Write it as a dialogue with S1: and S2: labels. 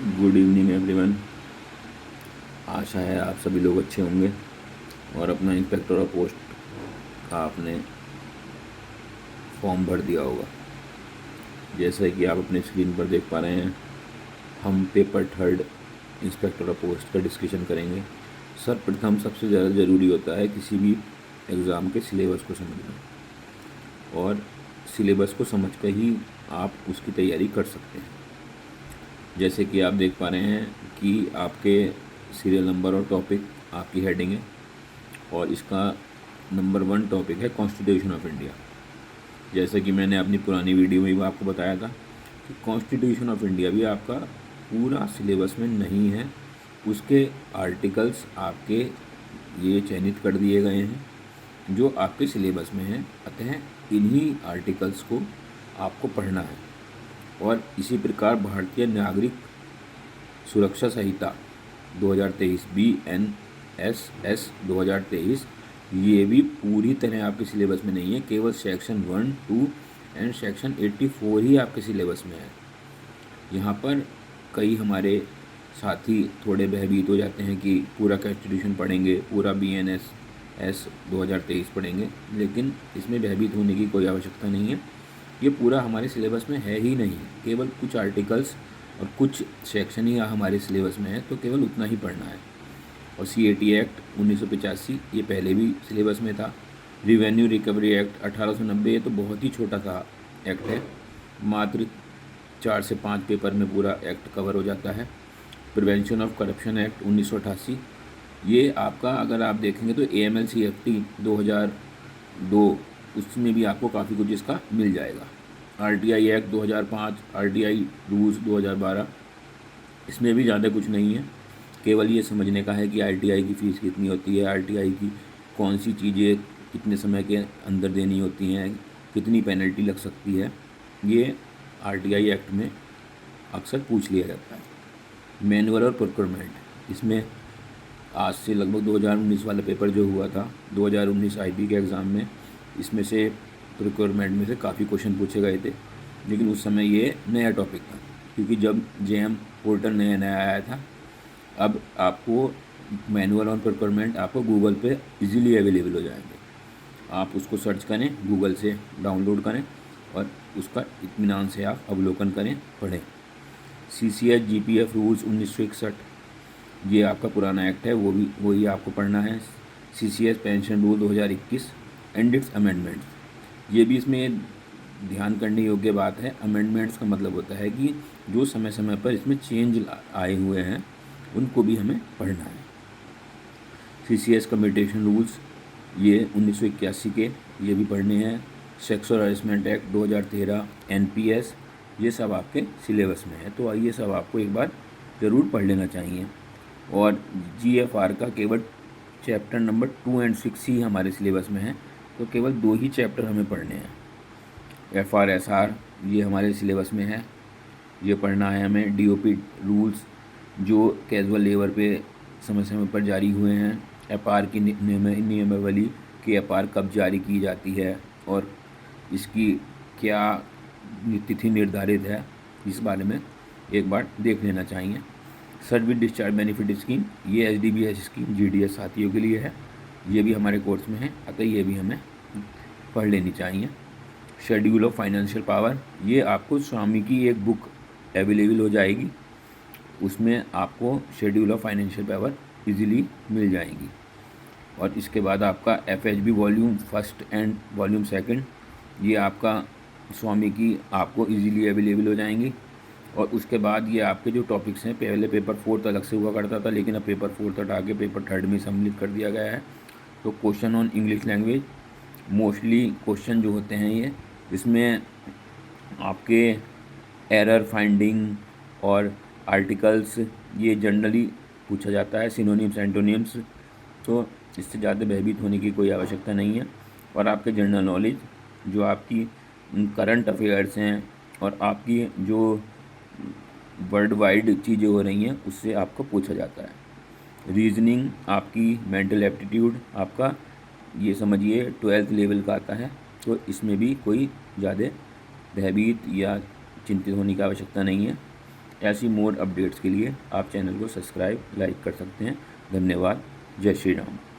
S1: Good evening everyone. आशा है आप सभी लोग अच्छे होंगे और अपना इंस्पेक्टर ऑफ पोस्ट का आपने फॉर्म भर दिया होगा। जैसा कि आप अपने स्क्रीन पर देख पा रहे हैं, हम paper third inspector of post का डिस्कशन करेंगे। सर्वप्रथम सबसे ज़्यादा ज़रूरी होता है किसी भी एग्ज़ाम के सिलेबस को समझना, और सिलेबस को समझ कर ही आप उसकी तैयारी कर सकते हैं। जैसे कि आप देख पा रहे हैं कि आपके सीरियल नंबर और टॉपिक आपकी हेडिंग है, और इसका नंबर 1 टॉपिक है कॉन्स्टिट्यूशन ऑफ इंडिया। जैसे कि मैंने अपनी पुरानी वीडियो में भी आपको बताया था कि कॉन्स्टिट्यूशन ऑफ इंडिया भी आपका पूरा सिलेबस में नहीं है। उसके आर्टिकल्स आपके ये चयनित कर दिए गए हैं जो आपके सिलेबस में हैं, अतः इन्हीं आर्टिकल्स को आपको पढ़ना है। और इसी प्रकार भारतीय नागरिक सुरक्षा संहिता 2023 BNSS 2023 ये भी पूरी तरह आपके सिलेबस में नहीं है। केवल सेक्शन 1, 2 एंड सेक्शन 84 ही आपके सिलेबस में है। यहाँ पर कई हमारे साथी थोड़े भयभीत हो जाते हैं कि पूरा कॉन्स्टिट्यूशन पढ़ेंगे, पूरा BNSS 2023 पढ़ेंगे, लेकिन इसमें भयभीत होने की कोई आवश्यकता नहीं है। ये पूरा हमारे सिलेबस में है ही नहीं, केवल कुछ आर्टिकल्स और कुछ सेक्शन ही हमारे सिलेबस में है, तो केवल उतना ही पढ़ना है। और CAT एक्ट 1985 ये पहले भी सिलेबस में था। रिवेन्यू रिकवरी एक्ट 1890 ये तो बहुत ही छोटा सा एक्ट है, मात्र 4 से 5 पेपर में पूरा एक्ट कवर हो जाता है। प्रिवेंशन ऑफ करप्शन एक्ट 1988 ये आपका, अगर आप देखेंगे तो AML-CFT 2002 उसमें भी आपको काफ़ी कुछ इसका मिल जाएगा। RTI एक्ट 2005, RTI रूल्स 2012 इसमें भी ज़्यादा कुछ नहीं है। केवल ये समझने का है कि RTI की फ़ीस कितनी होती है, RTI की कौन सी चीज़ें कितने समय के अंदर देनी होती हैं, कितनी पेनल्टी लग सकती है, ये RTI एक्ट में अक्सर पूछ लिया जाता है। मैनुअल और प्रोक्योरमेंट, इसमें आज से लगभग 2019 वाला पेपर जो हुआ था 2019 IB के एग्ज़ाम में, इसमें से प्रोक्योरमेंट में से काफ़ी क्वेश्चन पूछे गए थे, लेकिन उस समय ये नया टॉपिक था क्योंकि जब JM पोर्टल नया नया आया था। अब आपको मैनुअल और प्रोक्योरमेंट आपको गूगल पे इजीली अवेलेबल हो जाएंगे। आप उसको सर्च करें, गूगल से डाउनलोड करें और उसका इत्मीनान से आप अवलोकन करें, पढ़ें। CCH GPF रूल्स 1961 ये आपका पुराना एक्ट है, वही आपको पढ़ना है। CCS pension rule 2021 and it's amendments, ये भी इसमें ध्यान करने योग्य बात है। अमेंडमेंट्स का मतलब होता है कि जो समय समय पर इसमें चेंज आए हुए हैं उनको भी हमें पढ़ना है। CCS कम्यूटेशन रूल्स ये 1981 के, ये भी पढ़ने हैं। सेक्सुअल हरासमेंट एक्ट 2013, NPS ये सब आपके सिलेबस में है, तो ये सब आपको एक बार ज़रूर पढ़ लेना चाहिए। और GFR का केवल चैप्टर नंबर 2 एंड 6 ही हमारे सिलेबस में है, तो केवल 2 ही चैप्टर हमें पढ़ने हैं। FRSR ये हमारे सिलेबस में है, ये पढ़ना है हमें। DOP रूल्स जो कैजुअल लेबर पे समय समय पर जारी हुए हैं। FR की नियमावली कि FR कब जारी की जाती है और इसकी क्या तिथि निर्धारित है, इस बारे में एक बार देख लेना चाहिए। सर्विस डिस्चार्ज बेनिफिट स्कीम ये SDBS स्कीम GDS साथियों के लिए है, ये भी हमारे कोर्स में है, अतः ये भी हमें पढ़ लेनी चाहिए। शेड्यूल ऑफ फाइनेंशियल पावर ये आपको स्वामी की एक बुक अवेलेबल हो जाएगी, उसमें आपको schedule of financial power easily मिल जाएगी। और इसके बाद आपका FHB वॉल्यूम 1 एंड वॉल्यूम 2 ये आपका स्वामी की आपको इजीली अवेलेबल हो जाएंगी। और उसके बाद ये आपके जो टॉपिक्स हैं, पहले पेपर 4 अलग से हुआ करता था, लेकिन अब पेपर 4 हटा के पेपर 3 में सम्मिलित कर दिया गया है। तो question on English language, mostly question जो होते हैं ये, इसमें आपके एरर फाइंडिंग और आर्टिकल्स ये जनरली पूछा जाता है, सिनोनिम्स एंटोनिम्स, तो इससे ज़्यादा भयभीत होने की कोई आवश्यकता नहीं है। और आपके जनरल नॉलेज जो आपकी करंट अफेयर्स हैं और आपकी जो वर्ल्ड वाइड चीज़ें हो रही हैं उससे आपको पूछा जाता है। रीजनिंग आपकी मेंटल एप्टीट्यूड आपका ये समझिए 12th लेवल का आता है, तो इसमें भी कोई ज़्यादा भयभीत या चिंतित होने की आवश्यकता नहीं है। ऐसी मोर अपडेट्स के लिए आप चैनल को सब्सक्राइब लाइक कर सकते हैं। धन्यवाद। जय श्री राम।